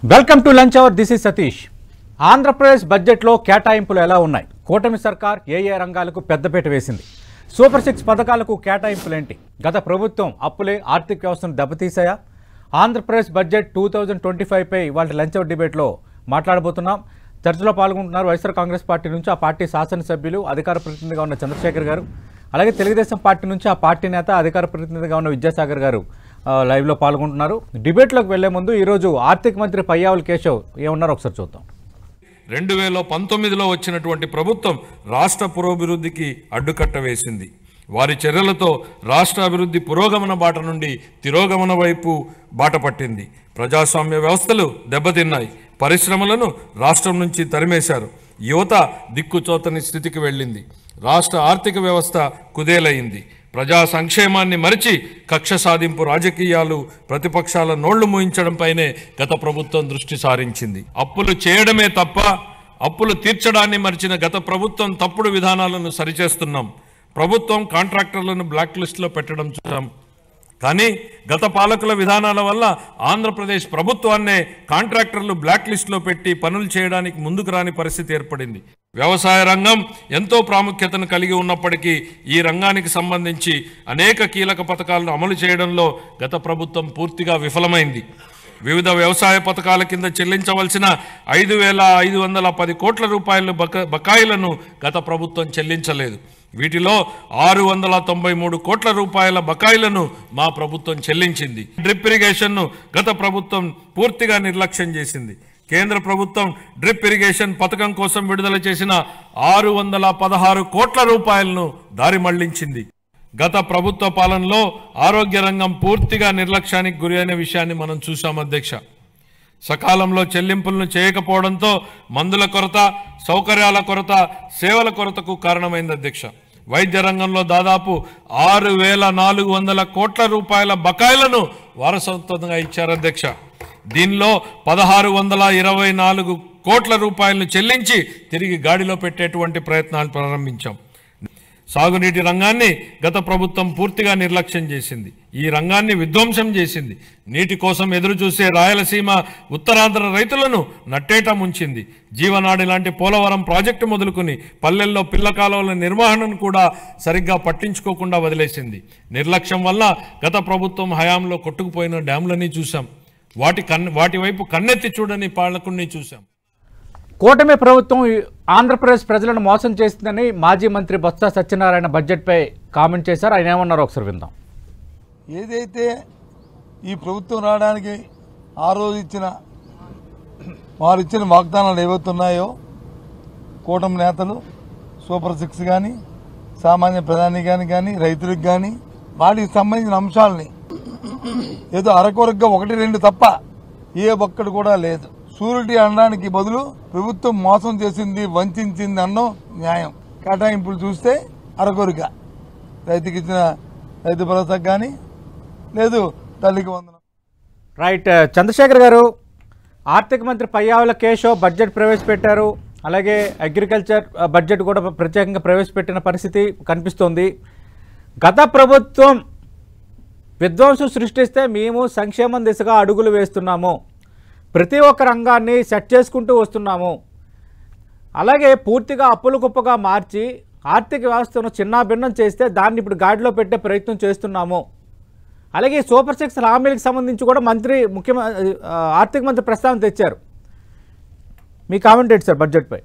Welcome to lunch hour. This is Satish. Andhra Pradesh బడ్జెట్లో కేటాయింపులు ఎలా ఉన్నాయి? కూటమి సర్కార్ ఏ రంగాలకు పెద్దపీట వేసింది? సూపర్ 6 పథకాలకు కేటాయింపులేంటి? గత ప్రభుత్వం అప్పులే ఆర్థిక వ్యవస్థను దెబ్బతీశాయా? ఆంధ్రప్రదేశ్ బడ్జెట్ 2025 పై ఇవాళ లంచ్ అవర్ డిబేట్లో మాట్లాడబోతున్నాం. చర్చలో పాల్గొంటున్నారు వైఎస్ఆర్ కాంగ్రెస్ పార్టీ నుంచి ఆ పార్టీ శాసనసభ్యులు అధికార ప్రతినిధిగా ఉన్న చంద్రశేఖర్ గారు, అలాగే తెలుగుదేశం పార్టీ నుంచి ఆ పార్టీ నేత అధికార ప్రతినిధిగా ఉన్న విద్యాసాగర్ గారు లైవ్లో పాల్గొంటున్నారు. డిబేట్లోకి వెళ్లే ముందు ఈరోజు ఆర్థిక మంత్రి పయ్యావుల కేశవ్ ఏమన్నారో ఒకసారి చూద్దాం. 2019లో వచ్చినటువంటి ప్రభుత్వం రాష్ట్ర పురోభివృద్ధికి అడ్డుకట్ట వేసింది. వారి చర్యలతో రాష్ట్ర అభివృద్ధి పురోగమన బాట నుండి తిరోగమన వైపు బాట పట్టింది. ప్రజాస్వామ్య వ్యవస్థలు దెబ్బతిన్నాయి. పరిశ్రమలను రాష్ట్రం నుంచి తరిమేశారు. యువత దిక్కుచోతని స్థితికి వెళ్ళింది. రాష్ట్ర ఆర్థిక వ్యవస్థ కుదేలయింది. ప్రజా సంక్షేమాన్ని మరిచి కక్ష సాధింపు రాజకీయాలు, ప్రతిపక్షాల నోళ్లు మూయించడంపైనే గత ప్రభుత్వం దృష్టి సారించింది. అప్పులు చేయడమే తప్ప అప్పులు తీర్చడాన్ని మరిచిన గత ప్రభుత్వం తప్పుడు విధానాలను సరిచేస్తున్నాం. ప్రభుత్వం కాంట్రాక్టర్లను బ్లాక్ లిస్టులో పెట్టడం చూసాం. కానీ గత పాలకుల విధానాల వల్ల ఆంధ్రప్రదేశ్ ప్రభుత్వాన్నే కాంట్రాక్టర్లు బ్లాక్ లిస్టులో పెట్టి పనులు చేయడానికి ముందుకు రాని పరిస్థితి ఏర్పడింది. వ్యవసాయ రంగం ఎంతో ప్రాముఖ్యతను కలిగి ఉన్నప్పటికీ ఈ రంగానికి సంబంధించి అనేక కీలక పథకాలను అమలు చేయడంలో గత ప్రభుత్వం పూర్తిగా విఫలమైంది. వివిధ వ్యవసాయ పథకాల కింద చెల్లించవలసిన 5,510 కోట్ల రూపాయల బకాయిలను గత ప్రభుత్వం చెల్లించలేదు. వీటిలో 693 కోట్ల రూపాయల బకాయిలను మా ప్రభుత్వం చెల్లించింది. డ్రిప్ ఇరిగేషన్ను గత ప్రభుత్వం పూర్తిగా నిర్లక్ష్యం చేసింది. కేంద్ర ప్రభుత్వం డ్రిప్ ఇరిగేషన్ పథకం కోసం విడుదల చేసిన 616 కోట్ల రూపాయలను దారి మళ్లించింది. గత ప్రభుత్వ పాలనలో ఆరోగ్య రంగం పూర్తిగా నిర్లక్ష్యానికి గురి అయిన విషయాన్ని మనం చూసాం అధ్యక్ష. సకాలంలో చెల్లింపులను చేయకపోవడంతో మందుల కొరత, సౌకర్యాల కొరత, సేవల కొరతకు కారణమైంది అధ్యక్ష. వైద్య రంగంలో దాదాపు 6,400 కోట్ల రూపాయల బకాయిలను వారసత్వంగా ఇచ్చారు అధ్యక్ష. దీనిలో 1,624 కోట్ల రూపాయలను చెల్లించి తిరిగి గాడిలో పెట్టేటువంటి ప్రయత్నాలు ప్రారంభించాం. సాగునీటి రంగాన్ని గత ప్రభుత్వం పూర్తిగా నిర్లక్ష్యం చేసింది. ఈ రంగాన్ని విధ్వంసం చేసింది. నీటి కోసం ఎదురు చూసే రాయలసీమ, ఉత్తరాంధ్ర రైతులను నట్టేట ముంచింది. జీవనాడి లాంటి పోలవరం ప్రాజెక్టు మొదలుకుని పల్లెల్లో పిల్ల కాలువల నిర్వహణను కూడా సరిగ్గా పట్టించుకోకుండా వదిలేసింది. నిర్లక్ష్యం వల్ల గత ప్రభుత్వం హయాంలో కొట్టుకుపోయిన డ్యాములని చూసాం. వాటి వైపు కన్నెత్తి చూడని పాలకుల్ని చూసాం. కూటమి ప్రభుత్వం ఆంధ్రప్రదేశ్ ప్రజలను మోసం చేసిందని మాజీ మంత్రి బొత్స సత్యనారాయణ బడ్జెట్పై కామెంట్ చేశారు. ఆయన ఏమన్నారో ఒకసారి విందాం. ఏదైతే ఈ ప్రభుత్వం రావడానికి ఆ రోజు వారు ఇచ్చిన వాగ్దానాలు ఏవైతున్నాయో కూటమి నేతలు, సూపర్ 6 కానీ, సామాన్య ప్రధాని కానీ, రైతులకు కానీ, వాటికి సంబంధించిన అంశాలని ఏదో అరకొరగ్గా 1-2 తప్ప ఏ ఒక్కడు కూడా లేదు. షూరిటీ అనడానికి బదులు ప్రభుత్వం మోసం చేసింది, వంచింది అన్నో న్యాయం. కేటాయింపులు చూస్తే అరకొరిక రైతుకి ఇచ్చిన రైతు భరోసాకు కానీ లేదు, తల్లికి వందనం. రైట్. చంద్రశేఖర్ గారు, ఆర్థిక మంత్రి పయ్యావుల కేశవ్ బడ్జెట్ ప్రవేశపెట్టారు. అలాగే అగ్రికల్చర్ బడ్జెట్ కూడా ప్రత్యేకంగా ప్రవేశపెట్టిన పరిస్థితి కనిపిస్తోంది. గత ప్రభుత్వం విధ్వంసం సృష్టిస్తే మేము సంక్షేమం దిశగా అడుగులు వేస్తున్నాము, ప్రతి ఒక్క రంగాన్ని సెట్ చేసుకుంటూ వస్తున్నాము, అలాగే పూర్తిగా అప్పుల కుప్పగా మార్చి ఆర్థిక వ్యవస్థను చిన్నాభిన్నం చేస్తే దాన్ని ఇప్పుడు గాడిలో పెట్టే ప్రయత్నం చేస్తున్నాము. అలాగే సూపర్ 6 హామీలకు సంబంధించి కూడా ఆర్థిక మంత్రి ప్రస్తావన తెచ్చారు. మీ కామెంట్ ఏంటి సార్ బడ్జెట్పై?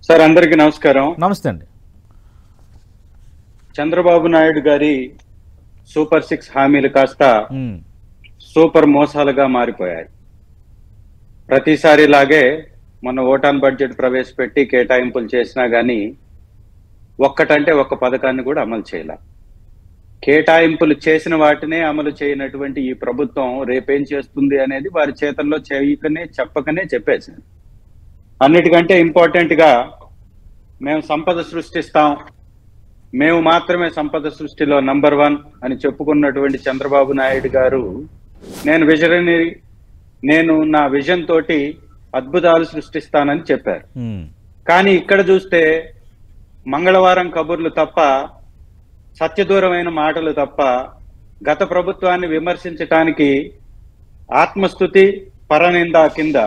సార్, అందరికీ నమస్కారం. నమస్తే అండి. చంద్రబాబు నాయుడు గారి సూపర్ 6 హామీలు కాస్త సూపర్ మోసాలుగా మారిపోయాయి. ప్రతిసారిలాగే మొన్న ఓటాన్ బడ్జెట్ ప్రవేశపెట్టి కేటాయింపులు చేసినా గానీ ఒక్కటంటే ఒక్క పథకాన్ని కూడా అమలు చేయాల. కేటాయింపులు చేసిన వాటినే అమలు చేయనటువంటి ఈ ప్రభుత్వం రేపేం చేస్తుంది అనేది వారి చేతల్లో చెప్పకనే చెప్పేసింది. అన్నిటికంటే ఇంపార్టెంట్ గా మేము సంపద సృష్టిస్తాం, మేము మాత్రమే సంపద సృష్టిలో నంబర్ 1 అని చెప్పుకున్నటువంటి చంద్రబాబు నాయుడు గారు నేను నా విజన్ తోటి అద్భుతాలు సృష్టిస్తానని చెప్పారు. కానీ ఇక్కడ చూస్తే మంగళవారం కబుర్లు తప్ప, సత్యదూరమైన మాటలు తప్ప గత ప్రభుత్వాన్ని విమర్శించడానికి ఆత్మస్తుతి పరనింద కింద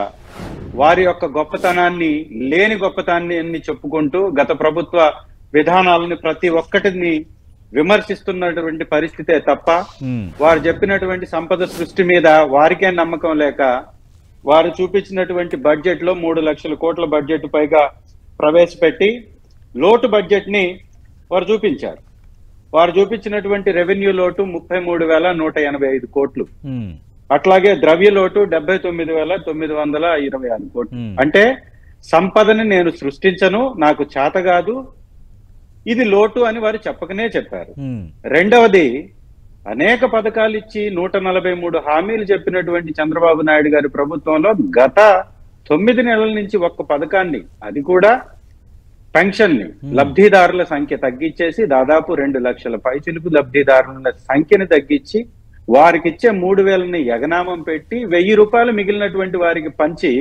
వారి యొక్క గొప్పతనాన్ని లేని గొప్పతనాన్ని చెప్పుకుంటూ గత ప్రభుత్వ విధానాలని ప్రతి ఒక్కటిని విమర్శిస్తున్నటువంటి పరిస్థితే తప్ప వారు చెప్పినటువంటి సంపద సృష్టి మీద వారికే నమ్మకం లేక వారు చూపించినటువంటి బడ్జెట్ లో 3 లక్షల కోట్ల బడ్జెట్ పైగా ప్రవేశపెట్టి లోటు బడ్జెట్ ని వారు చూపించారు. వారు చూపించినటువంటి రెవెన్యూ లోటు 33,185 కోట్లు, అట్లాగే ద్రవ్య లోటు 79,926 కోట్లు. అంటే సంపదని నేను సృష్టించను, నాకు చేత కాదు, ఇది లోటు అని వారు చెప్పకనే చెప్పారు. రెండవది, అనేక పథకాలు ఇచ్చి 143 హామీలు చెప్పినటువంటి చంద్రబాబు నాయుడు గారి ప్రభుత్వంలో గత 9 నెలల నుంచి ఒక్క పథకాన్ని, అది కూడా పెన్షన్ ని లబ్ధిదారుల సంఖ్య తగ్గించేసి దాదాపు 2 లక్షల పైచిలుకు లబ్ధిదారుల సంఖ్యని తగ్గించి వారికి ఇచ్చే 3,000ని ఎగనామం పెట్టి 1,000 రూపాయలు మిగిలినటువంటి వారికి పంచి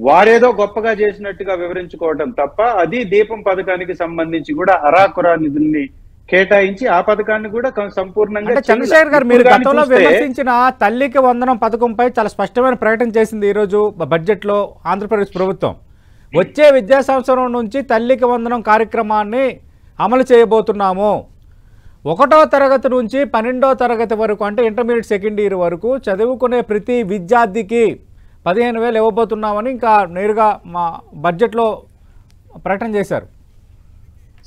వారేదో గొప్పగా చేసినట్టుగా వివరించుకోవడం తప్ప, అది దీపం పథకానికి సంబంధించి కూడా అరాకురా నిధుల్ని కేటాయించి ఆ పథకాన్ని కూడా సంపూర్ణంగా. చంద్రశేఖర్ గారు, మీరు గతంలో విమర్శించిన తల్లికి వందనం పథకంపై చాలా స్పష్టమైన ప్రకటన చేసింది ఈ రోజు బడ్జెట్ లో ఆంధ్రప్రదేశ్ ప్రభుత్వం. వచ్చే విద్యా సంవత్సరం నుంచి తల్లికి వందనం కార్యక్రమాన్ని అమలు చేయబోతున్నాము. 1వ తరగతి నుంచి 12వ తరగతి వరకు, అంటే ఇంటర్మీడియట్ సెకండ్ ఇయర్ వరకు చదువుకునే ప్రతి విద్యార్థికి 15,000 ఇవ్వబోతున్నామని ఇంకా నేరుగా మా బడ్జెట్లో ప్రకటన చేశారు.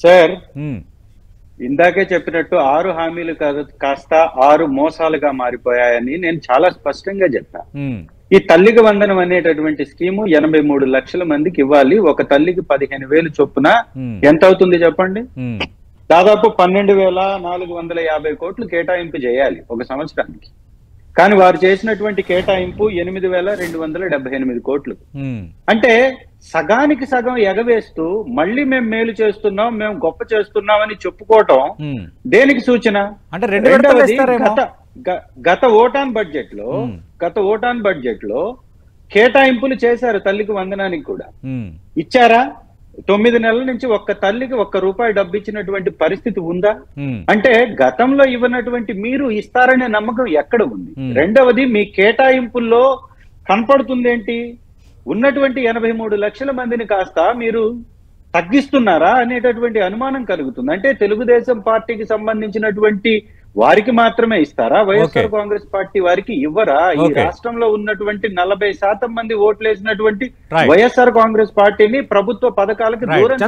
సార్, ఇందాకే చెప్పినట్టు 6 హామీలు కాస్త 6 మోసాలుగా మారిపోయాయని నేను చాలా స్పష్టంగా చెప్పా. ఈ తల్లికి వందనం అనేటటువంటి స్కీము 83 లక్షల మందికి ఇవ్వాలి. ఒక తల్లికి 15,000 చొప్పున ఎంత అవుతుంది చెప్పండి? దాదాపు 12,450 కోట్లు కేటాయింపు చేయాలి ఒక సంవత్సరానికి. కానీ వారు చేసినటువంటి కేటాయింపు 8,278 కోట్లు. అంటే సగానికి సగం ఎగవేస్తూ మళ్ళీ మేము మేలు చేస్తున్నాం, మేము గొప్ప చేస్తున్నామని చెప్పుకోవటం దేనికి సూచన? అంటే గత ఓటాన్ బడ్జెట్ లో కేటాయింపులు చేశారు. తల్లికి వందనానికి కూడా ఇచ్చారా? 9 నెలల నుంచి ఒక్క తల్లికి ₹1 డబ్బు ఇచ్చినటువంటి పరిస్థితి ఉందా? అంటే గతంలో ఇవ్వనటువంటి మీరు ఇస్తారనే నమ్మకం ఎక్కడ ఉంది? రెండవది, మీ కేటాయింపుల్లో కనపడుతుంది ఏంటి? ఉన్నటువంటి 83 లక్షల మందిని కాస్త మీరు తగ్గిస్తున్నారా అనేటటువంటి అనుమానం కలుగుతుంది. అంటే తెలుగుదేశం పార్టీకి సంబంధించినటువంటి వారికి మాత్రమే ఇస్తారా? వైఎస్ఆర్ కాంగ్రెస్ పార్టీ వారికి ఇవ్వరా? ఈ రాష్ట్రంలో ఉన్నటువంటి 40% మంది ఓట్లేసినటువంటి వైఎస్ఆర్ కాంగ్రెస్ పార్టీని ప్రభుత్వ పథకాలకు దూరం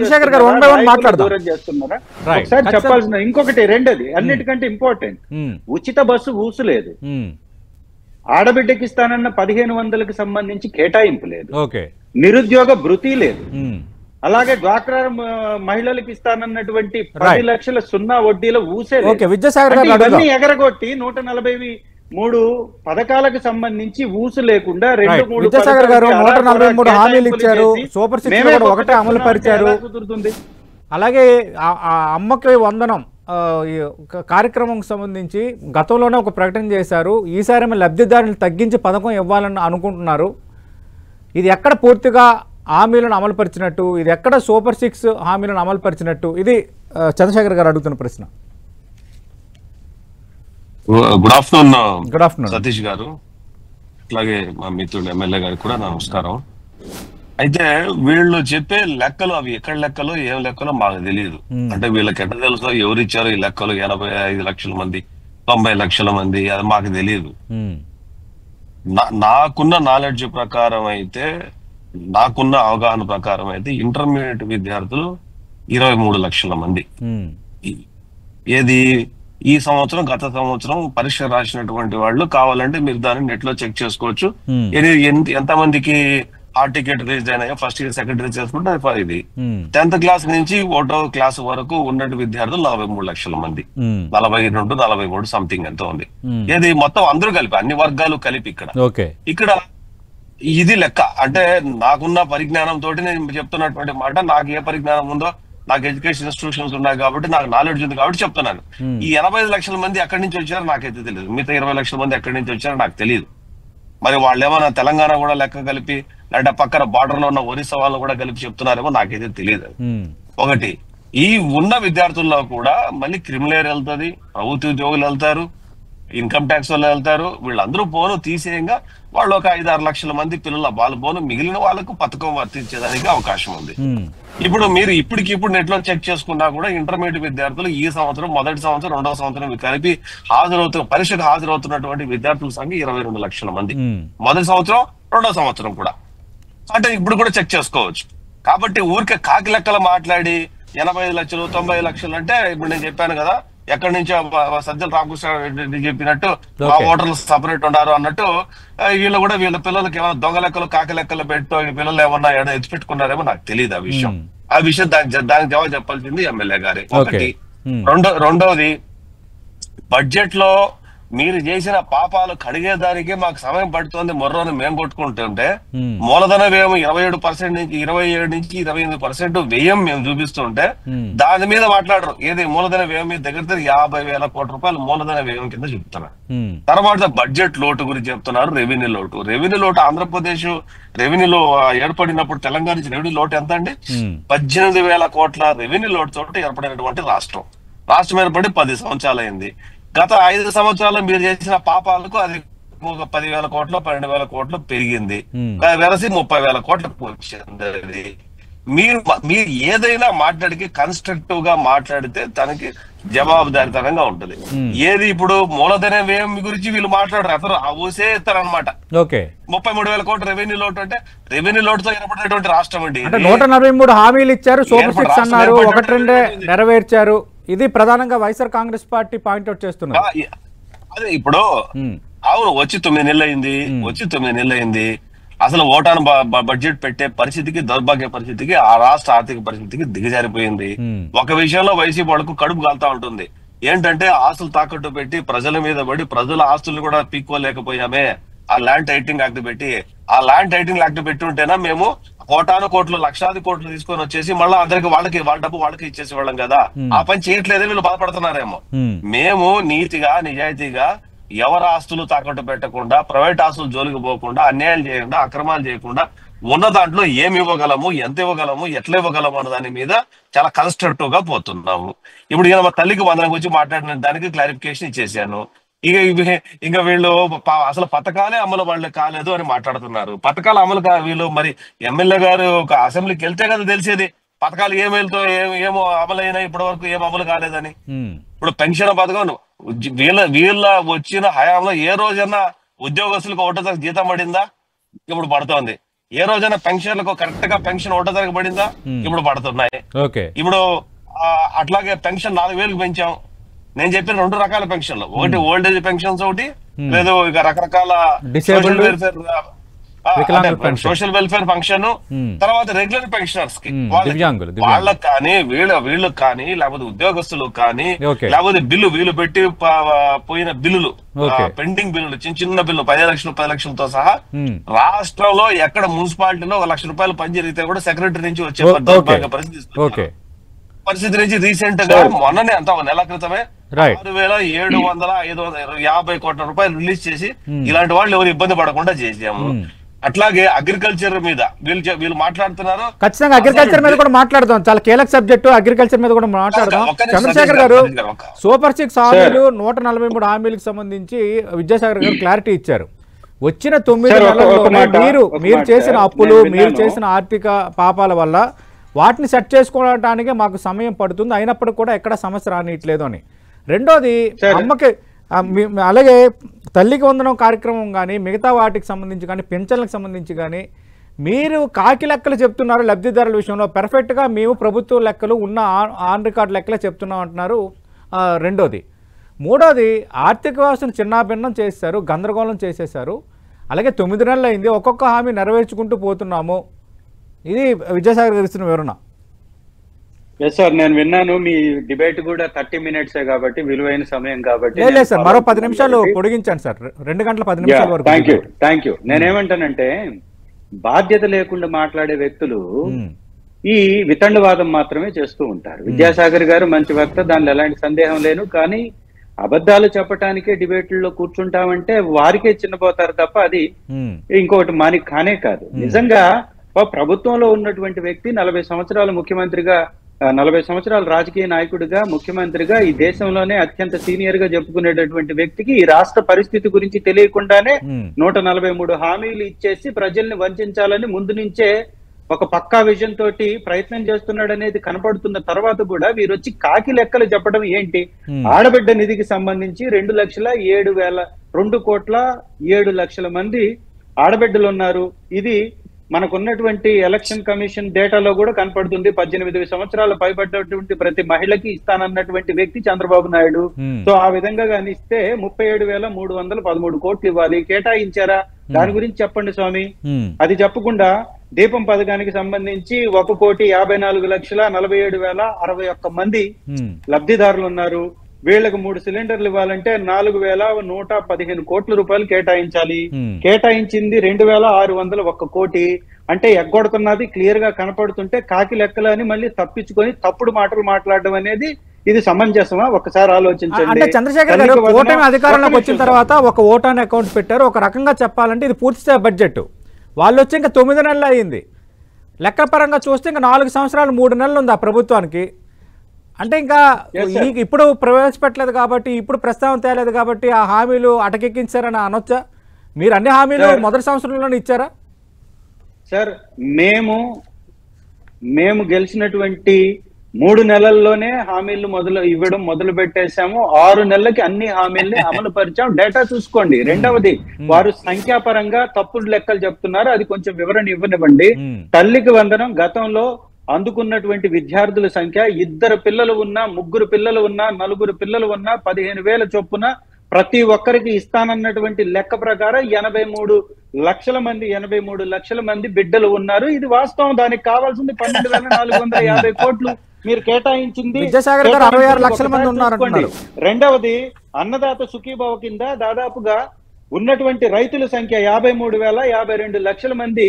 చేస్తున్నారా? ఒకసారి చెప్పాల్సిన ఇంకొకటి, రెండోది అన్నిటికంటే ఇంపార్టెంట్, ఉచిత బస్సు ఊసు లేదు, ఆడబిడ్డకి ఇస్తానన్న 1,500కి సంబంధించి కేటాయింపు లేదు, నిరుద్యోగ భృతి లేదు, అలాగే డ్వాక్రా మహిళలకు ఇస్తానన్నటువంటి 10 లక్షల సున్నా వడ్డీల ఊసే ఇవన్నీ ఎగరగొట్టి 143 పథకాలకు సంబంధించి ఊసు లేకుండా 143 హామీలు ఇచ్చారు. సూపర్ సిక్స్ ఒకటే అమలు పరిచారు. అలాగే అమ్మకి వందనం కార్యక్రమం సంబంధించి గతంలోనే ఒక ప్రకటన చేశారు. ఈసారి లబ్ధిదారులను తగ్గించి పథకం ఇవ్వాలని అనుకుంటున్నారు. ఇది ఎక్కడ పూర్తిగా హామీలను అమలుపరిచినట్టు, ఇది ఎక్కడ సూపర్ 6 హామీలను అమలుపరిచినట్టు? ఇది చంద్రశేఖర్ గారు అడుగుతున్న ప్రశ్న. గుడ్ ఆఫ్టర్నూన్ సతీష్ గారు, అట్లాగే మా మిత్రుడు ఎమ్మెల్యే గారికి కూడా నమస్కారం. అయితే వీళ్ళు చెప్పే లెక్కలు అవి ఎక్కడ లెక్కలు ఏం లెక్కలో మాకు తెలియదు. అంటే వీళ్ళకి ఎట్లా తెలుసో ఎవరు ఇచ్చారో ఈ లెక్కలు 85 లక్షల మంది 90 లక్షల మంది అది మాకు తెలియదు. నాకున్న నాలెడ్జ్ ప్రకారం అయితే, నాకున్న అవగాహన ప్రకారం అయితే ఇంటర్మీడియట్ విద్యార్థులు 23 లక్షల మంది. ఏది ఈ సంవత్సరం గత సంవత్సరం పరీక్ష రాసినటువంటి వాళ్ళు కావాలంటే మీరు దాన్ని నెట్ లో చెక్ చేసుకోవచ్చు. ఎంత మందికి హాల్ టికెట్ రిలీజ్ అయినాయో ఫస్ట్ ఇయర్ సెకండ్ ఇయర్ చేసుకుంటే ఇది 10th క్లాస్ నుంచి 1వ క్లాస్ వరకు ఉన్నట్టు విద్యార్థులు 43 లక్షల మంది, 42 43 సంథింగ్ ఎంత ఉంది. ఏది మొత్తం అందరూ కలిపి అన్ని వర్గాలు కలిపి ఇక్కడ ఇది లెక్క. అంటే నాకున్న పరిజ్ఞానం తోటి నేను చెప్తున్నటువంటి మాట. నాకు ఏ పరిజ్ఞానం ఉందో, నాకు ఎడ్యుకేషన్ ఇన్స్టిట్యూషన్స్ ఉన్నాయి కాబట్టి, నాకు నాలెడ్జ్ ఉంది కాబట్టి చెప్తున్నాను. ఈ 85 లక్షల మంది ఎక్కడి నుంచి వచ్చారో నాకైతే తెలియదు. మిగతా 20 లక్షల మంది ఎక్కడి నుంచి వచ్చారో నాకు తెలియదు. మరి వాళ్ళు ఏమన్నా తెలంగాణ కూడా లెక్క కలిపి, లేదంటే పక్కన బార్డర్ లో ఉన్న ఒరిస్సా వాళ్ళు కూడా కలిపి చెప్తున్నారేమో నాకైతే తెలియదు. ఒకటి, ఈ ఉన్న విద్యార్థుల్లో కూడా మళ్ళీ క్రిమినల్ వెళ్తుంది, ప్రభుత్వ ఉద్యోగులు వెళ్తారు, ఇన్కమ్ ట్యాక్స్ వాళ్ళు వెళ్తారు, వీళ్ళందరూ పోను తీసేయంగా వాళ్ళు ఒక 5-6 లక్షల మంది పిల్లల వాళ్ళు పోను, మిగిలిన వాళ్ళకు పథకం వర్తించేదానికి అవకాశం ఉంది. ఇప్పుడు మీరు ఇప్పటికిప్పుడు నెట్ లో చెక్ చేసుకున్నా కూడా ఇంటర్మీడియట్ విద్యార్థులు ఈ సంవత్సరం మొదటి సంవత్సరం రెండవ సంవత్సరం కలిపి పరీక్షకు హాజరవుతున్నటువంటి విద్యార్థుల సంఖ్య 22 లక్షల మంది, మొదటి సంవత్సరం రెండవ సంవత్సరం కూడా. అంటే ఇప్పుడు కూడా చెక్ చేసుకోవచ్చు. కాబట్టి ఊరికే కాకి లెక్కలు మాట్లాడి 85 లక్షలు 90 లక్షలు అంటే ఇప్పుడు నేను చెప్పాను కదా, ఎక్కడి నుంచో సజ్జల రామకృష్ణ రెడ్డి చెప్పినట్టు ఆ ఓటర్లు సపరేట్ ఉన్నారు అన్నట్టు వీళ్ళు కూడా వీళ్ళ పిల్లలకి ఏమైనా దొంగ లెక్కలు కాకి లెక్కలు పెట్టో ఈ పిల్లలు ఏమన్నా ఎత్తిపెట్టుకున్నారేమో నాకు తెలియదు ఆ విషయం. దానికి జవాబు చెప్పాల్సింది ఎమ్మెల్యే గారి. ఒకటి. రెండోది, బడ్జెట్ లో మీరు చేసిన పాపాలు కడిగేదానికే మాకు సమయం పడుతుంది మొర్రోని మేము కొట్టుకుంటుంటే మూలధన వ్యయం 27% నుంచి 28% వ్యయం మేము చూపిస్తుంటే దాని మీద మాట్లాడరు. ఏది మూలధన వ్యయం మీద దగ్గర 50,000 కోట్ల రూపాయలు మూలధన వ్యయం కింద చెప్తున్నారు. తర్వాత బడ్జెట్ లోటు గురించి చెప్తున్నారు. రెవెన్యూ లోటు ఆంధ్రప్రదేశ్ రెవెన్యూలో ఏర్పడినప్పుడు తెలంగాణ నుంచి రెవెన్యూ లోటు ఎంత అండి? 18,000 కోట్ల రెవెన్యూ లోటు తోటి ఏర్పడినటువంటి రాష్ట్రం ఏర్పడి 10 సంవత్సరాలు అయింది. గత 5 సంవత్సరాలు మీరు చేసిన పాపాలకు అది 10,000 కోట్లు 12,000 కోట్లు పెరిగింది, వెరసి 30,000 కోట్లకు వచ్చింది. మీరు ఏదైనా మాట్లాడికి కన్స్ట్రక్టివ్ గా మాట్లాడితే తనకి జవాబుదారితనంగా ఉంటది. ఏది ఇప్పుడు మూలధన వ్యయం గురించి వీళ్ళు మాట్లాడరు, అతను ఊసే ఇస్తారనమాట. 33,000 కోట్ల రెవెన్యూ లోటు అంటే రెవెన్యూ లోటుతో ఏర్పడినటువంటి రాష్ట్రం అండి. 143 హామీలు ఇచ్చారు, సూపర్ 6 అన్నారు, 1-2 నెరవేర్చారు. ఇది ప్రధానంగా వైఎస్ఆర్ కాంగ్రెస్ పార్టీ పాయింట్అవుట్ చేస్తున్నారు. అదే ఇప్పుడు అవును వచ్చి 9 నెలలు అయింది. అసలు ఓటాను బడ్జెట్ పెట్టే పరిస్థితికి, దౌర్భాగ్య పరిస్థితికి, ఆ రాష్ట్ర ఆర్థిక పరిస్థితికి దిగజారిపోయింది. ఒక విషయంలో వైసీపీ వాళ్ళకు కడుపు కాలుతా ఉంటుంది. ఏంటంటే ఆస్తులు తాకట్టు పెట్టి ప్రజల మీద పడి ప్రజల ఆస్తులు కూడా పీక్కోలేకపోయామే. ఆ ల్యాండ్ టైటింగ్ యాక్ట్ పెట్టి, ఆ ల్యాండ్ టైటింగ్ యాక్ట్ పెట్టి ఉంటేనా మేము కోట్లు లక్షాది కోట్లు తీసుకొని వచ్చేసి మళ్ళీ అందరికి వాళ్ళ డబ్బు వాళ్ళకి ఇచ్చేసి వాళ్ళం కదా. ఆ పని చేయట్లేదే వీళ్ళు బాధపడుతున్నారేమో. మేము నీతిగా నిజాయితీగా ఎవరి ఆస్తులు తాకట్టు పెట్టకుండా, ప్రైవేట్ ఆస్తులు జోలికి పోకుండా, అన్యాయాలు చేయకుండా, అక్రమాలు చేయకుండా ఉన్న దాంట్లో ఏమి ఇవ్వగలము, ఎంత ఇవ్వగలము, ఎట్లా ఇవ్వగలము అన్న దాని మీద చాలా కన్స్ట్రక్టివ్ గా పోతున్నాము. ఇప్పుడు ఈయన మా తల్లికి వందనం గురించి మాట్లాడిన దానికి క్లారిఫికేషన్ ఇచ్చేసాను. ఇంకా వీళ్ళు అసలు పథకాలే అమలు వాళ్ళు కాలేదు అని మాట్లాడుతున్నారు. పథకాలు అమలు వీళ్ళు మరి ఎమ్మెల్యే గారు ఒక అసెంబ్లీకి వెళ్తే కదా తెలిసేది పథకాలు ఏమో అమలు అయినా ఇప్పటి వరకు ఏం అమలు కాలేదని. ఇప్పుడు పెన్షన్ పథకం వీళ్ళ వచ్చిన హయాంలో ఏ రోజైనా ఉద్యోగస్తులకు 1వ తారీఖు జీతం పడిందా? ఇప్పుడు పడుతోంది. ఏ రోజైనా పెన్షన్లకు కరెక్ట్ గా పెన్షన్ 1వ తారీఖు పడిందా? ఇప్పుడు పడుతున్నాయి. ఇప్పుడు అట్లాగే పెన్షన్ 4,000కి పెంచాం. నేను చెప్పిన 2 రకాల పెన్షన్లు, ఒకటి ఓల్డ్ ఏజ్ పెన్షన్స్, ఒకటి లేదు ఇక రకరకాల సోషల్ వెల్ఫేర్ ఫంక్షన్, తర్వాత రెగ్యులర్ పెన్షనర్స్ కి వాళ్ళకి కానీ వీళ్ళకి కానీ లేకపోతే ఉద్యోగస్తులకు కానీ లేకపోతే వీళ్ళు పెట్టి పోయిన బిల్లులు, పెండింగ్ బిల్లులు, చిన్న బిల్లు 10 లక్షలు 10 లక్షలతో సహా రాష్ట్రంలో ఎక్కడ మున్సిపాలిటీలో 1 లక్ష రూపాయలు పని జరిగితే కూడా సెక్రటరీ నుంచి వచ్చే పరిస్థితి నుంచి రీసెంట్ గా మొన్ననే అంత నెల క్రితమే 6,750 కోట్ల రూపాయలు రిలీజ్ చేసి ఇలాంటి వాళ్ళు ఎవరు ఇబ్బంది పడకుండా చేసాము. అట్లాగే అగ్రికల్చర్ మీద వీళ్ళు మాట్లాడుతున్నారు. ఖచ్చితంగా అగ్రికల్చర్ మీద కూడా మాట్లాడదాం, చాలా కీలక సబ్జెక్టు. అగ్రికల్చర్ మీద కూడా మాట్లాడదాం. చంద్రశేఖర్ గారు, సూపర్ 6 హామీలు 143 హామీలకు సంబంధించి విద్యాసాగర్ గారు క్లారిటీ ఇచ్చారు. వచ్చిన 9 నెలల్లో మీరు చేసిన అప్పులు, మీరు చేసిన ఆర్థిక పాపాల వల్ల వాటిని సెట్ చేసుకోవడానికి మాకు సమయం పడుతుంది, అయినప్పటికీ కూడా ఎక్కడ సమస్య రానియట్లేదు అని. రెండోది, అమ్మకి అలాగే తల్లికి వందనం కార్యక్రమం కానీ మిగతా వాటికి సంబంధించి కానీ పెన్షన్లకు సంబంధించి కానీ మీరు కాకి లెక్కలు చెప్తున్నారు లబ్ధిదారుల విషయంలో. పర్ఫెక్ట్గా మేము ప్రభుత్వ లెక్కలు ఉన్న ఆన్ రికార్డ్ లెక్కలే చెప్తున్నాం అంటున్నారు. రెండోది. మూడోది, ఆర్థిక వ్యవస్థను చిన్నాభిన్నం చేశారు, గందరగోళం చేసేశారు. అలాగే 9 నెలలు అయింది, ఒక్కొక్క హామీ నెరవేర్చుకుంటూ పోతున్నాము. ఇది విద్యాసాగర్ గారు ఇస్తున్న వివరణ. ఎస్ సార్, నేను విన్నాను. మీ డిబేట్ కూడా 30 మినిట్సే కాబట్టి విలువైన సమయం కాబట్టి లేదు సార్, మరో 10 నిమిషాలు పొడిగించాను సార్, 2 గంటల 10 నిమిషాల వరకు. Thank you. నేనేమంటానంటే బాధ్యత లేకుండా మాట్లాడే వ్యక్తులు ఈ వితండవాదం మాత్రమే చేస్తూ ఉంటారు. విద్యాసాగర్ గారు మంచి వక్త, దానిలో ఎలాంటి సందేహం లేదు. కానీ అబద్ధాలు చెప్పటానికే డిబేట్లలో కూర్చుంటామంటే వారికే చిన్నపోతారు తప్ప అది ఇంకొకటి మానికి కానే కాదు. నిజంగా ప్రభుత్వంలో ఉన్నటువంటి వ్యక్తి 40 సంవత్సరాలు ముఖ్యమంత్రిగా 40 సంవత్సరాల రాజకీయ నాయకుడిగా, ముఖ్యమంత్రిగా, ఈ దేశంలోనే అత్యంత సీనియర్ గా చెప్పుకునేటటువంటి వ్యక్తికి ఈ రాష్ట్ర పరిస్థితి గురించి తెలియకుండానే 143 హామీలు ఇచ్చేసి ప్రజల్ని వంచాలని ముందు నుంచే ఒక పక్కా విజన్ తోటి ప్రయత్నం చేస్తున్నాడు అనేది కనపడుతున్న తర్వాత కూడా వీరొచ్చి కాకి లెక్కలు చెప్పడం ఏంటి? ఆడబిడ్డ నిధికి సంబంధించి 2,07,2,07,00,000 మంది ఆడబిడ్డలు ఉన్నారు. ఇది మనకున్నటువంటి ఎలక్షన్ కమిషన్ డేటాలో కూడా కనపడుతుంది. 18 సంవత్సరాలు పైబడ్డటువంటి ప్రతి మహిళకి ఇస్తానన్నటువంటి వ్యక్తి చంద్రబాబు నాయుడు. సో ఆ విధంగా కానీ ఇస్తే 37,313 కోట్లు ఇవ్వాలి. కేటాయించారా? దాని గురించి చెప్పండి స్వామి. అది చెప్పకుండా దీపం పథకానికి సంబంధించి 1,54,47,041 మంది లబ్ధిదారులు ఉన్నారు. వీళ్ళకి 3 సిలిండర్లు ఇవ్వాలంటే 4,115 కోట్ల రూపాయలు కేటాయించాలి. కేటాయించింది 2,601 కోటి. అంటే ఎగ్గొడుతున్నది క్లియర్ గా కనపడుతుంటే కాకి లెక్కలు అని మళ్ళీ తప్పించుకొని తప్పుడు మాటలు మాట్లాడడం అనేది ఇది సమంజసమా? ఒకసారి ఆలోచించండి. అంటే చంద్రశేఖర్ గారు కూటమి అధికారంలోకి వచ్చిన తర్వాత ఒక ఓటాన్ అకౌంట్ పెట్టారు. ఒక రకంగా చెప్పాలంటే ఇది పూర్తిస్థాయి బడ్జెట్. వాళ్ళు వచ్చి ఇంకా 9 నెలలు అయ్యింది. లెక్కల పరంగా చూస్తే ఇంకా 4 సంవత్సరాలు 3 నెలలు ఉంది ఆ ప్రభుత్వానికి. అంటే ఇంకా ఇప్పుడు ప్రవేశపెట్టలేదు కాబట్టి, ఇప్పుడు ప్రస్తావన తేలేదు కాబట్టి ఆ హామీలు అటకెక్కించారని అనొచ్చా? మీరు అన్ని హామీలు మొదటి సంవత్సరంలోనే ఇచ్చారా? సార్, మేము గెలిచినటువంటి 3 నెలల్లోనే హామీలు ఇవ్వడం మొదలు పెట్టేశాము. 6 నెలలకి అన్ని హామీల్ని అమలు పరిచాం. డేటా చూసుకోండి. రెండవది, వారు సంఖ్యాపరంగా తప్పుడు లెక్కలు చెప్తున్నారు. అది కొంచెం వివరణ ఇవ్వనివ్వండి. తల్లికి వందనం గతంలో అందుకున్నటువంటి విద్యార్థుల సంఖ్య 2 పిల్లలు ఉన్నా, 3 పిల్లలు ఉన్నా, 4 పిల్లలు ఉన్నా 15,000 చొప్పున ప్రతి ఒక్కరికి ఇస్తానన్నటువంటి లెక్క ప్రకారం 83 లక్షల మంది బిడ్డలు ఉన్నారు. ఇది వాస్తవం. దానికి కావాల్సింది 12,450 కోట్లు మీరు కేటాయించింది. విద్యాసాగర్ గారు 66 లక్షల మంది ఉన్నారు. రెండవది, అన్నదాత సుఖీభావ కింద దాదాపుగా ఉన్నటువంటి రైతుల సంఖ్య 53,052 మంది,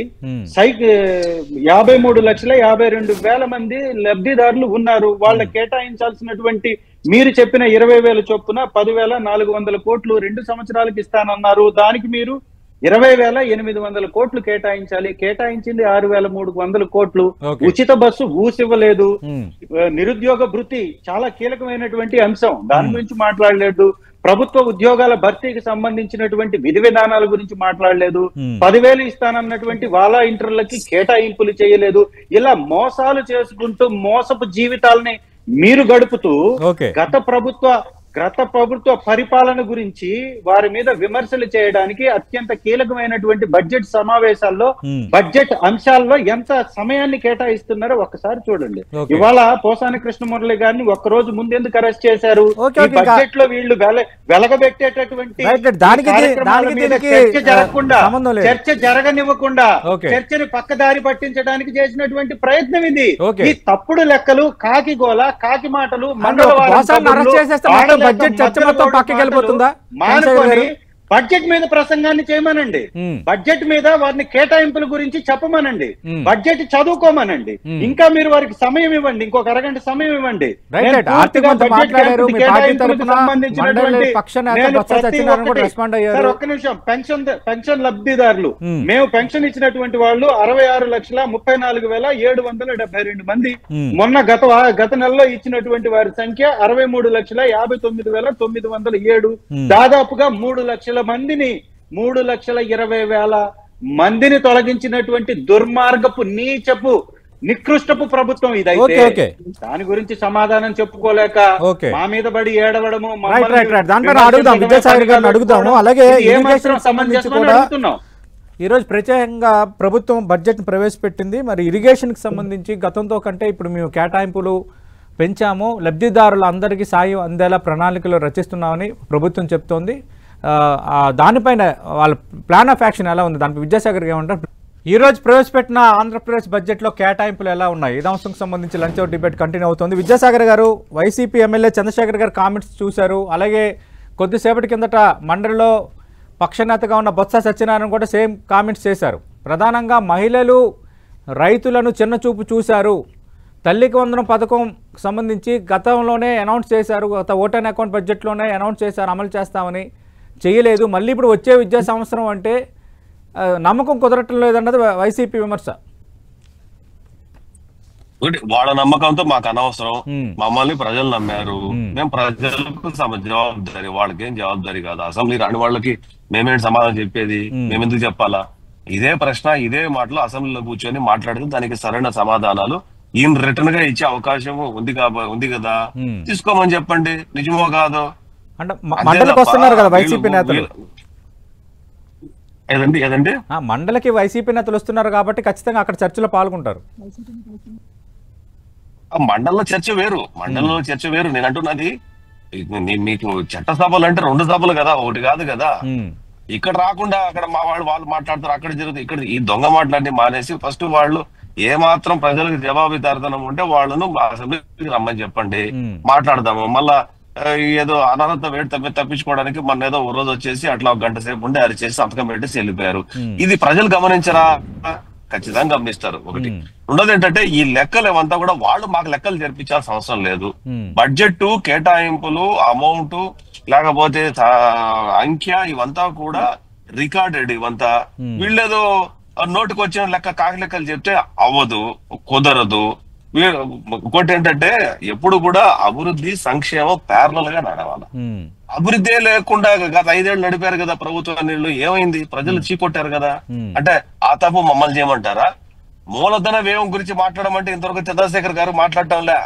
53,52,000 మంది లబ్ధిదారులు ఉన్నారు. వాళ్ళ కేటాయించాల్సినటువంటి మీరు చెప్పిన 20,000 చొప్పున 10,400 కోట్లు 2 సంవత్సరాలకు ఇస్తానన్నారు. దానికి మీరు 20,800 కోట్లు కేటాయించాలి. కేటాయించింది 6,300 కోట్లు. ఉచిత బస్సు ఊసివ్వలేదు. నిరుద్యోగ భృతి చాలా కీలకమైనటువంటి అంశం, దాని గురించి మాట్లాడలేదు. ప్రభుత్వ ఉద్యోగాల భర్తీకి సంబంధించినటువంటి విధి విధానాల గురించి మాట్లాడలేదు. 10,000 ఇస్తానన్నటువంటి వాలంటీర్లకి కేటాయింపులు చేయలేదు. ఇలా మోసాలు చేసుకుంటూ మోసపు జీవితాలని మీరు గడుపుతూ గత ప్రభుత్వ పరిపాలన గురించి వారి మీద విమర్శలు చేయడానికి అత్యంత కీలకమైనటువంటి బడ్జెట్ సమావేశాల్లో బడ్జెట్ అంశాల్లో ఎంత సమయాన్ని కేటాయిస్తున్నారో ఒక్కసారి చూడండి. ఇవాళ పోసాని కృష్ణమురళి గారిని ఒక్కరోజు ముందెందుకు అరెస్ట్ చేశారు? బడ్జెట్ లో వీళ్ళు వెలగబెట్టేటటువంటి చర్చ జరగనివ్వకుండా చర్చని పక్కదారి పట్టించడానికి చేసినటువంటి ప్రయత్నం ఇది. ఈ తప్పుడు లెక్కలు, కాకి గోల, కాకి మాటలు, మంగళవారం బడ్జెట్ చర్చ మొత్తం పక్కకి వెళ్ళిపోతుందా? బడ్జెట్ మీద ప్రసంగాన్ని చేయమనండి. బడ్జెట్ మీద వారిని కేటాయింపుల గురించి చెప్పమనండి. బడ్జెట్ చదువుకోమనండి. ఇంకా మీరు వారికి సమయం ఇవ్వండి, ఇంకొక అరగంట సమయం ఇవ్వండి. ఒక్క నిమిషం. పెన్షన్ లబ్ధిదారులు, మేము పెన్షన్ ఇచ్చినటువంటి వాళ్ళు 66,34,772 మంది. మొన్న గత నెలలో ఇచ్చినటువంటి వారి సంఖ్య 63,59,907. దాదాపుగా 3 లక్షల మందిని 3,20,000 మందిని తొలగించినటువంటి దుర్మార్గపు, నీచపు, నికృష్టపు ప్రభుత్వం ఇదైతే దాని గురించి సమాధానం చెప్పుకోలేక మా మీద పడి ఏడవడము. ఈరోజు ప్రత్యేకంగా ప్రభుత్వం బడ్జెట్ ప్రవేశపెట్టింది. మరి ఇరిగేషన్ కి సంబంధించి గతంతో కంటే ఇప్పుడు మేము కేటాయింపులు పెంచాము, లబ్ధిదారుల అందరికీ సాయం అందేలా ప్రణాళికలు రచిస్తున్నామని ప్రభుత్వం చెప్తోంది. దానిపైన వాళ్ళ ప్లాన్ ఆఫ్ యాక్షన్ ఎలా ఉంది, దానిపై విద్యాసాగర్ ఏమంటారు? ఈరోజు ప్రవేశపెట్టిన ఆంధ్రప్రదేశ్ బడ్జెట్లో కేటాయింపులు ఎలా ఉన్నాయి? ఈ అంశంకి సంబంధించి లంచ్ అవర్ డిబేట్ కంటిన్యూ అవుతుంది. విద్యాసాగర్ గారు, వైసీపీ ఎమ్మెల్యే చంద్రశేఖర్ గారు కామెంట్స్ చూశారు. అలాగే కొద్దిసేపటి కిందట మండలిలో పక్షనేతగా ఉన్న బొత్స సత్యనారాయణ కూడా సేమ్ కామెంట్స్ చేశారు. ప్రధానంగా మహిళలు, రైతులను చిన్నచూపు చూశారు. తల్లికి వందనం పథకం సంబంధించి గతంలోనే అనౌన్స్ చేశారు, గత ఓటాన్ అకౌంట్ బడ్జెట్లోనే అనౌన్స్ చేశారు అమలు చేస్తామని, చేయలేదు. మళ్ళీ ఇప్పుడు వచ్చే విద్యా సంవత్సరం అంటే నమ్మకం కుదరటం లేదన్నది వైసీపీ విమర్శ. ఒకటి వాళ్ళ నమ్మకంతో మాకు అనవసరం, ఉమ్, మమ్మల్ని ప్రజలు నమ్మారు, ఉమ్, మేము ప్రజలకు జవాబుదారి, వాళ్ళకేం జవాబుదారి కాదు. అసెంబ్లీ రాని వాళ్ళకి మేమేంటి సమాధానం చెప్పేది, మేమెందుకు చెప్పాలా? ఇదే ప్రశ్న ఇదే మాటలు అసెంబ్లీలో కూర్చొని మాట్లాడితే దానికి సరైన సమాధానాలు ఈయన రిటర్న్ గా ఇచ్చే అవకాశం ఉంది కదా, ఉమ్. తీసుకోమని చెప్పండి, నిజమో కాదో. అంటే మండలికి వస్తున్నారు కదా వైసీపీ నేతలు, ఏదండి మండలికి వైసీపీ నేతలు వస్తున్నారు కాబట్టి ఖచ్చితంగా అక్కడ చర్చలో పాల్గొంటారు. ఆ మండలంలో చర్చ వేరు, మండలంలో చర్చ వేరు. నేను అంటున్నది మీకు చట్టసభలు అంటే 2 సభలు కదా, ఒకటి కాదు కదా. ఉమ్, ఇక్కడ రాకుండా అక్కడ మా వాళ్ళు మాట్లాడతారు, అక్కడ జరుగుతుంది. ఇక్కడ ఈ దొంగ మాటలన్నీ మానేసి ఫస్ట్ వాళ్ళు ఏ మాత్రం ప్రజలకు జవాబుదారితనం ఉంటే వాళ్ళను అసెంబ్లీకి రమ్మని చెప్పండి, మాట్లాడదాము. మళ్ళా ఏదో అనాథత వేడి తప్పించుకోవడానికి మొన్న ఏదో ఓ రోజు వచ్చేసి అట్లా 1 గంట సేపు ఉండి అరిచేసి సంతకం పెట్టేసి వెళ్ళిపోయారు. ఇది ప్రజలు గమనించరా? ఖచ్చితంగా గమనిస్తారు. ఒకటి. రెండోది ఏంటంటే ఈ లెక్కలు ఏమంతా కూడా వాళ్ళు మాకు లెక్కలు జరిపించాల్సిన అవసరం లేదు. బడ్జెట్ కేటాయింపులు, అమౌంట్, లేకపోతే అంఖ్య, ఇవంతా కూడా రికార్డెడ్. ఇవంతా వీళ్ళేదో నోటికి వచ్చిన లెక్క కాకి లెక్కలు చెప్తే అవ్వదు, కుదరదు. ఇంకోటి ఏంటంటే ఎప్పుడు కూడా అభివృద్ధి సంక్షేమం ప్యారలల్ గా నడవాలి. అభివృద్ధి లేకుండా గత 5 ఏళ్ళు నడిపారు కదా ప్రభుత్వం, నీళ్ళు ఏమైంది? ప్రజలు చీకొట్టారు కదా. అంటే ఆ తప్పు మమ్మల్ని చేయమంటారా? మూలధన వ్యయం గురించి మాట్లాడమంటే ఇంతవరకు చంద్రశేఖర్ గారు మాట్లాడటంలే.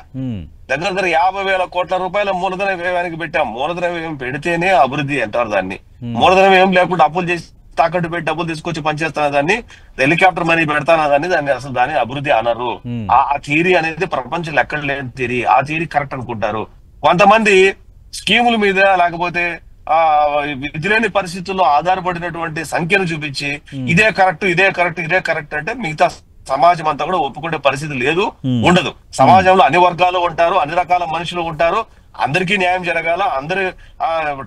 దగ్గర 50,000 కోట్ల రూపాయల మూలధన వ్యయానికి పెట్టాం. మూలధన వ్యయం పెడితేనే అభివృద్ధి అంటారు దాన్ని. మూలధన వ్యయం లేకుండా అప్పులు చేసి తాకట్టు పెట్టి డబ్బులు తీసుకొచ్చి పనిచేస్తాను దాన్ని, హెలికాప్టర్ మనీ పెడతాను దాన్ని అసలు దాన్ని అభివృద్ధి అనరు. ఆ థియరీ అనేది ప్రపంచంలో ఎక్కడ లేని థియరీ. ఆ థియరీ కరెక్ట్ అనుకుంటారు. కొంతమంది స్కీముల మీద లేకపోతే విధిలేని పరిస్థితుల్లో ఆధారపడినటువంటి సంఖ్యను చూపించి ఇదే కరెక్ట్, ఇదే కరెక్ట్, ఇదే కరెక్ట్ అంటే మిగతా సమాజం అంతా కూడా ఒప్పుకునే పరిస్థితి లేదు, ఉండదు. సమాజంలో అన్ని వర్గాలు ఉంటారు, అన్ని రకాల మనుషులు ఉంటారు. అందరికీ న్యాయం జరగాల, అందరు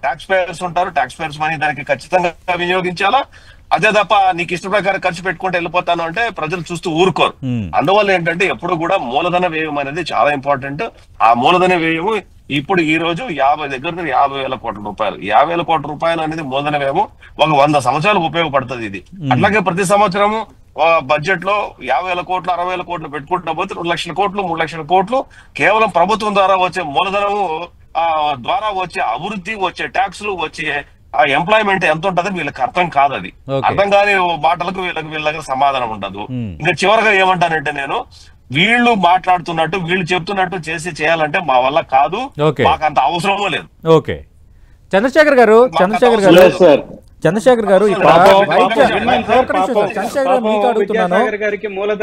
ట్యాక్స్ పేయర్స్ ఉంటారు. ట్యాక్స్ పేయర్స్ మనీ దానికి ఖచ్చితంగా వినియోగించాలా. అదే తప్ప నీకు ఇష్ట ప్రకారం ఖర్చు పెట్టుకుంటే వెళ్ళిపోతాను అంటే ప్రజలు చూస్తూ ఊరుకోరు. అందువల్ల ఏంటంటే ఎప్పుడు కూడా మూలధన వ్యయం అనేది చాలా ఇంపార్టెంట్. ఆ మూలధన వ్యయం ఇప్పుడు ఈ రోజు 50,000 కోట్ల రూపాయలు. 50,000 కోట్ల రూపాయలు అనేది మూలధన వ్యయం. ఒక 100 సంవత్సరాలకు ఉపయోగపడుతుంది ఇది. అట్లాగే ప్రతి సంవత్సరము బడ్జెట్ లో 50,000 కోట్లు, 60,000 కోట్లు పెట్టుకుంటా పోతే 2 లక్షల కోట్లు, 3 లక్షల కోట్లు కేవలం ప్రభుత్వం ద్వారా వచ్చే మూలధనము ద్వారా వచ్చే అభివృద్ధి, వచ్చే ట్యాక్స్లు, వచ్చే ఎంప్లాయ్మెంట్ ఎంత ఉంటుందని వీళ్ళకి అర్థం కాదు. అది అర్థం కాని మాటలకు వీళ్ళకి సమాధానం ఉండదు. ఇంకా చివరిగా ఏమంటానంటే నేను, వీళ్ళు మాట్లాడుతున్నట్టు వీళ్ళు చెప్తున్నట్టు చేయాలంటే మా వల్ల కాదు, మాకు అంత అవసరమూ లేదు. ఓకే, చంద్రశేఖర్ గారు చంద్రశేఖర్ గారు ఇక్కడ చంద్రశేఖర్ గారు మీకు అడుగుతున్నాను,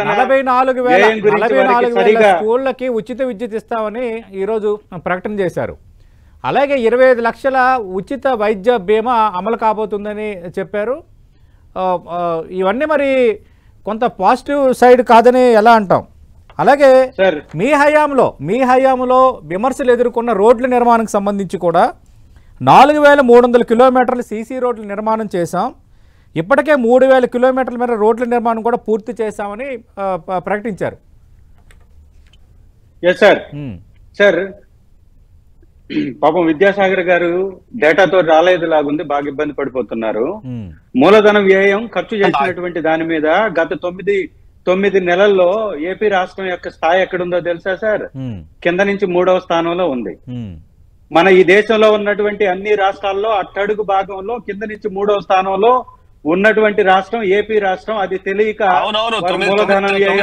44,000 స్కూళ్ళకి ఉచిత విద్యుత్ ఇస్తామని ఈరోజు ప్రకటన చేశారు. అలాగే 25 లక్షల ఉచిత వైద్య బీమా అమలు కాబోతుందని చెప్పారు. ఇవన్నీ మరి కొంత పాజిటివ్ సైడ్ కాదని ఎలా అంటాం? అలాగే మీ హయాంలో విమర్శలు ఎదుర్కొన్న రోడ్ల నిర్మాణానికి సంబంధించి కూడా 4,300 కిలోమీటర్లు సీసీ రోడ్ల నిర్మాణం చేశాం. ఇప్పటికే 3,000 కిలోమీటర్ల మేర రోడ్ల నిర్మాణం కూడా పూర్తి చేశామని ప్రకటించారు. సార్ పాపం విద్యాసాగర్ గారు డేటాతో రాలేదు లాగుంది, బాగా ఇబ్బంది పడిపోతున్నారు. మూలధన వ్యయం ఖర్చు చేసినటువంటి దాని మీద గత 9 నెలల్లో ఏపీ రాష్ట్రం యొక్క స్థాయి ఎక్కడుందో తెలుసా సార్? కింద నుంచి 3వ స్థానంలో ఉంది. మన ఈ దేశంలో ఉన్నటువంటి అన్ని రాష్ట్రాల్లో అట్టడుగు భాగంలో కింద నుంచి 3వ స్థానంలో ఉన్నటువంటి రాష్ట్రం ఏపీ రాష్ట్రం. అది తెలియక మూలధన వ్యయం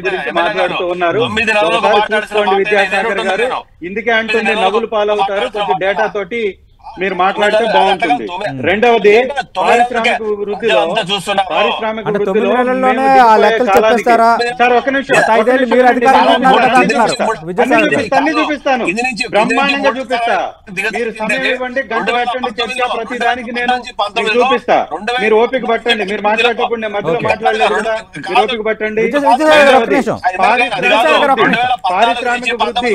గురించి మాట్లాడుతూ ఉన్నారు. చూసుకోండి విద్యాసాగర్ గారు, ఇందుకే అంటుంది నవ్వులు పాలవుతారు. కొంచెం డేటా తోటి మీరు మాట్లాడితే బాగుంటుంది. రెండవది పారిశ్రామిక వృద్ధిలో సార్ ఒక నిమిషం అన్ని చూపిస్తాను, బ్రహ్మాండంగా చూపిస్తా. మీరు సమయం ఇవ్వండి, గంట పెట్టండి, చర్చ ప్రతి దానికి నేను చూపిస్తా. మీరు ఓపిక పట్టండి. మీరు మాట్లాడేటప్పుడు నేను మధ్యలో మాట్లాడలేదు కదా, మీరు ఓపిక పట్టండి. పారిశ్రామిక వృద్ధి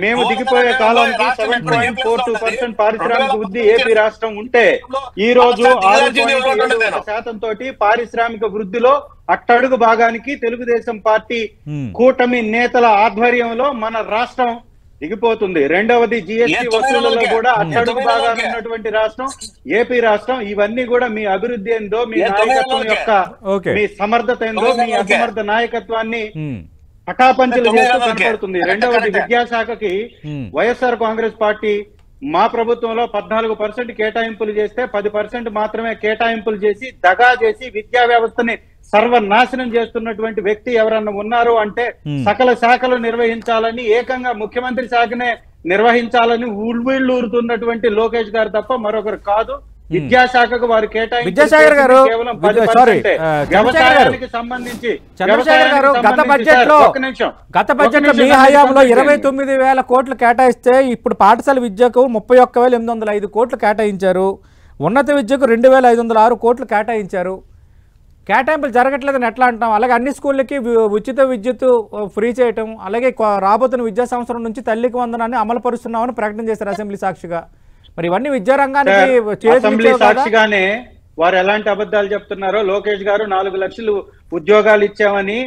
మేము దిగిపోయే కాలానికి 7.42% పారిశ్రామిక వృద్ధి ఏపీ రాష్ట్రం ఉంటే ఈ రోజు 6.7% తోటి పారిశ్రామిక వృద్ధిలో అట్టడుగు భాగానికి తెలుగుదేశం పార్టీ కూటమి నేతల ఆధ్వర్యంలో మన రాష్ట్రం దిగిపోతుంది. రెండవది జిఎస్టీ వసూళ్లలో కూడా అట్టడుగు భాగాన్ని ఉన్నటువంటి రాష్ట్రం ఏపీ రాష్ట్రం. ఇవన్నీ కూడా మీ అభివృద్ధి ఏందో, మీ నాయకత్వం యొక్క మీ సమర్థత ఏందో, మీ అసమర్థ నాయకత్వాన్ని పటాపంచలు చేస్తూ కనపడుతుంది. రెండవది విద్యాశాఖకి వైఎస్ఆర్ కాంగ్రెస్ పార్టీ మా ప్రభుత్వంలో 14% కేటాయింపులు చేస్తే 10% మాత్రమే కేటాయింపులు చేసి దగా చేసి విద్యా వ్యవస్థని సర్వనాశనం చేస్తున్నటువంటి వ్యక్తి ఎవరన్నా ఉన్నారు అంటే సకల శాఖలు నిర్వహించాలని ఏకంగా ముఖ్యమంత్రి శాఖనే నిర్వహించాలని ఊళ్ళూరుతున్నటువంటి లోకేష్ గారు తప్ప మరొకరు కాదు. విద్యాశాఖకు వారు విద్యాసాగర్ గారు కేవలం 10% వ్యవసాయానికి సంబంధించి చంద్రశేఖర్ గారు గత బడ్జెట్ లో మీ హయాంలో 29,000 కోట్లు కేటాయిస్తే ఇప్పుడు పాఠశాల విద్యకు 31,805 కోట్లు కేటాయించారు. ఉన్నత విద్యకు 2,506 కోట్లు కేటాయించారు. కేటాయింపులు జరగట్లేదని ఎట్లా అంటాం? అలాగే అన్ని స్కూళ్ళకి ఉచిత విద్యుత్ ఫ్రీ చేయటం, అలాగే రాబోతున్న విద్యా సంవత్సరం నుంచి తల్లికి వందనాన్ని అమలు పరుస్తున్నామని ప్రకటన చేశారు అసెంబ్లీ సాక్షిగా. మరి ఇవన్నీ విద్యారంగానికి అసెంబ్లీ సాక్షిగానే వారు ఎలాంటి అబద్ధాలు చెప్తున్నారో, లోకేష్ గారు 4 లక్షలు ఉద్యోగాలు ఇచ్చామని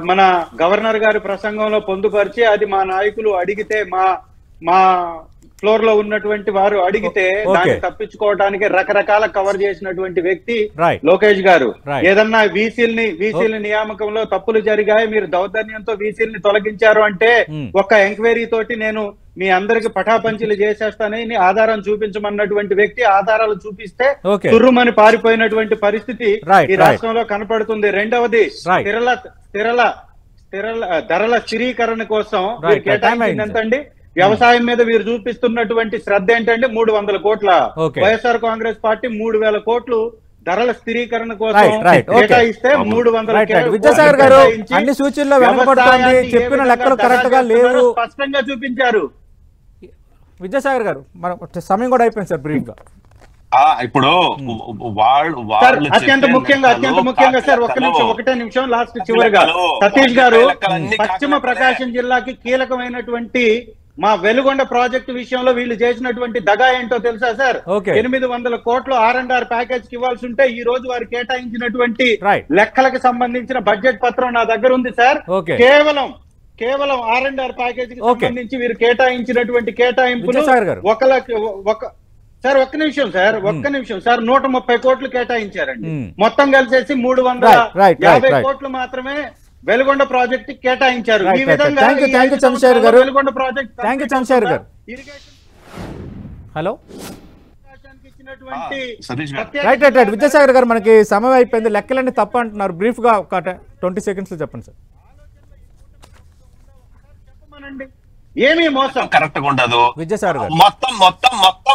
మన గవర్నర్ గారి ప్రసంగంలో పొందుపరిచి అది మా నాయకులు అడిగితే మా ఫ్లోర్ లో ఉన్నటువంటి వారు అడిగితే దాన్ని తప్పించుకోవడానికి రకరకాల కవర్ చేసినటువంటి వ్యక్తి లోకేష్ గారు. ఏదన్నా వీసీల్ని నియామకంలో తప్పులు జరిగాయి, మీరు దౌర్జన్యంతో వీసీల్ని తొలగించారు అంటే ఒక ఎంక్వైరీ తోటి నేను మీ అందరికి పటాపంచలు చేసేస్తానని ఆధారం చూపించమన్నటువంటి వ్యక్తి ఆధారాలు చూపిస్తే తుర్రుమని పారిపోయినటువంటి పరిస్థితి ఈ రాష్ట్రంలో కనపడుతుంది. రెండవది ధరల స్థిరీకరణ కోసం కేటాయించింది ఎంతండి? వ్యవసాయం మీద వీరు చూపిస్తున్నటువంటి శ్రద్ధ ఏంటంటే 300 కోట్ల. వైఎస్ఆర్ కాంగ్రెస్ పార్టీ 3,000 కోట్లు ధరల స్థిరీకరణ కోసం కేటాయిస్తే 300 విద్యాసాగర్ గారు అన్ని సూచనలు వెనకబడుతోంది, చెప్పిన లెక్కలు కరెక్ట్ గా లేవు స్పష్టంగా చూపించారు. విద్యాసాగర్ గారు మన సమయం కూడా అయిపోయింది సార్, బ్రీఫ్ గా. ఇప్పుడు అత్యంత ముఖ్యంగా సార్ ఒకటే నిమిషం లాస్ట్ చివరిగా సతీష్ గారు పశ్చిమ ప్రకాశం జిల్లాకి కీలకమైనటువంటి మా వెలుగొండ ప్రాజెక్టు విషయంలో వీళ్ళు చేసినటువంటి దగా ఏంటో తెలుసా సార్? 800 కోట్లు R&R ప్యాకేజ్ కి ఇవ్వాల్సి ఉంటే ఈ రోజు వారు కేటాయించినటువంటి లెక్కలకు సంబంధించిన బడ్జెట్ పత్రం నా దగ్గర ఉంది సార్. కేవలం R&R ప్యాకేజ్ కి సంబంధించి వీరు కేటాయించినటువంటి కేటాయింపులు ఒక్క నిమిషం సార్ 130 కోట్లు కేటాయించారండి. మొత్తం కలిసేసి 350 కోట్లు మాత్రమే వెలుగొండ ప్రాజెక్ట్ కేటాయించారు. ఈ విధంగా Veligonda project hello right Vidyasagar గారు మనకి సమయం అయిపోయింది, లెక్కలన్నీ తప్ప అంటున్నారు. బ్రీఫ్ గా ఒక 20 సెకండ్స్ చెప్పండి సార్. ఏమీ మోసం కరెక్ట్ గా ఉండదు. విద్యాసాగర్ మొత్తం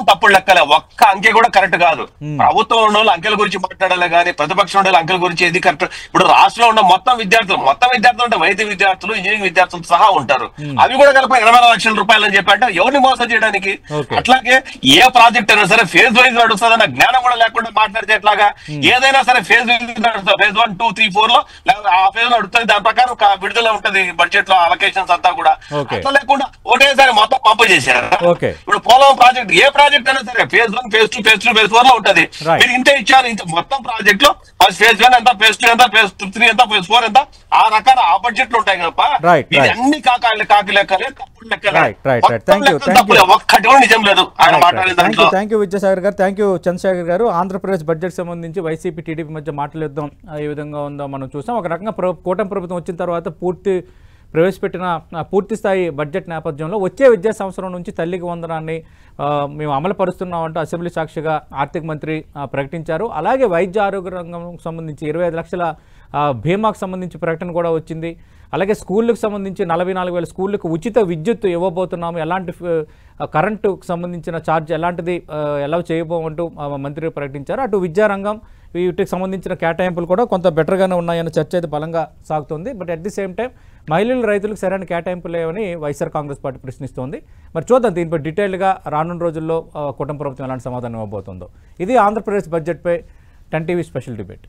తప్పుడు లెక్కలే, ఒక్క అంకె కూడా కరెక్ట్ కాదు. ప్రభుత్వం ఉన్న వాళ్ళు అంకెల గురించి మాట్లాడాలి కానీ ప్రతిపక్షం ఉండే అంకెల గురించి ఏది కరెక్ట్? ఇప్పుడు రాష్ట్రంలో ఉన్న మొత్తం విద్యార్థులు అంటే వైద్య విద్యార్థులు, ఇంజనీరింగ్ విద్యార్థులు సహా ఉంటారు. అవి కూడా కలిపి 24 లక్షల రూపాయలు అని చెప్పంటే ఎవరిని మోసం చేయడానికి? అట్లాగే ఏ ప్రాజెక్ట్ అయినా సరే ఫేజ్ వైజ్ నడుస్తుందన్న జ్ఞానం కూడా లేకుండా మాట్లాడితే ఎట్లాగా? ఏదైనా సరే ఫేజ్ వైజ్ నడుస్తుంది, ఫేజ్ 1, 2, 3, 4 లో ఆ ఫేజ్ నడుస్తుంది, దాని ప్రకారం విడుదల ఉంటది బడ్జెట్ లో అలొకేషన్స్ అంతా కూడా. అట్లా లేకుండా ఒకటేసారి మొత్తం పంపు చేశారు. ఇప్పుడు పోలవరం ప్రాజెక్ట్ ఏ ప్రాజెక్ట్ అయినా సరే ఫేజ్ 1, ఫేజ్ 2, ఫేజ్ 3, ఫేజ్ 4 లో ఉంటది. మీరు ఇంతే ఇచ్చారు, ఇంత మొత్తం ప్రాజెక్ట్ లో ఫేజ్ 1 ఎంత, ఫేజ్ 2 ఎంత, ఫేజ్ 3 ఎంత, ఫేజ్ 4 ఎంత, ఆ రకాల ఆ బడ్జెట్ లో ఉంటాయి కదప్ప. ఇది అన్ని కాకి లెక్కలే, తప్పుడు లెక్కలే, ఒక్కటి కూడా నిజం లేదు ఆయన మాట్లాడే దాంట్లో. థ్యాంక్ యూ విద్యాసాగర్ గారు, థ్యాంక్ యూ చంద్రశేఖర్ గారు. ఆంధ్రప్రదేశ్ బడ్జెట్ సంబంధించి వైసీపీ టీడీపీ మధ్య మాట్లాడేద్దాం ఏ విధంగా ఉందో మనం చూసాం. ఒక రకంగా కూటమి ప్రభుత్వం వచ్చిన తర్వాత ప్రవేశపెట్టిన పూర్తి స్థాయి బడ్జెట్ నేపథ్యంలో వచ్చే విద్యా సంవత్సరం నుంచి తల్లికి వందనాన్ని మేము అమలు పరుస్తున్నామంటూ అసెంబ్లీ సాక్షిగా ఆర్థిక మంత్రి ప్రకటించారు. అలాగే వైద్య ఆరోగ్య రంగం సంబంధించి 25 లక్షల బీమాకు సంబంధించి ప్రకటన కూడా వచ్చింది. అలాగే స్కూళ్ళకు సంబంధించి 44,000 స్కూళ్ళకు ఉచిత విద్యుత్ ఇవ్వబోతున్నాము, ఎలాంటి కరెంటుకు సంబంధించిన ఛార్జ్ ఎలాంటిది ఎలా చేయబోమంటూ మంత్రి ప్రకటించారు. అటు విద్యారంగం వీటికి సంబంధించిన కేటాయింపులు కూడా కొంత బెటర్గానే ఉన్నాయన్న చర్చ అయితే బలంగా సాగుతుంది. But at the same time మహిళలు రైతులకు సరైన కేటాయింపులు లేవని వైఎస్ఆర్ కాంగ్రెస్ పార్టీ ప్రశ్నిస్తోంది. మరి చూద్దాం దీనిపై డీటెయిల్గా రానున్న రోజుల్లో కూటమి ప్రభుత్వం ఎలాంటి సమాధానం ఇవ్వబోతుందో. ఇది ఆంధ్రప్రదేశ్ బడ్జెట్పై 10 టీవీ స్పెషల్ డిబేట్.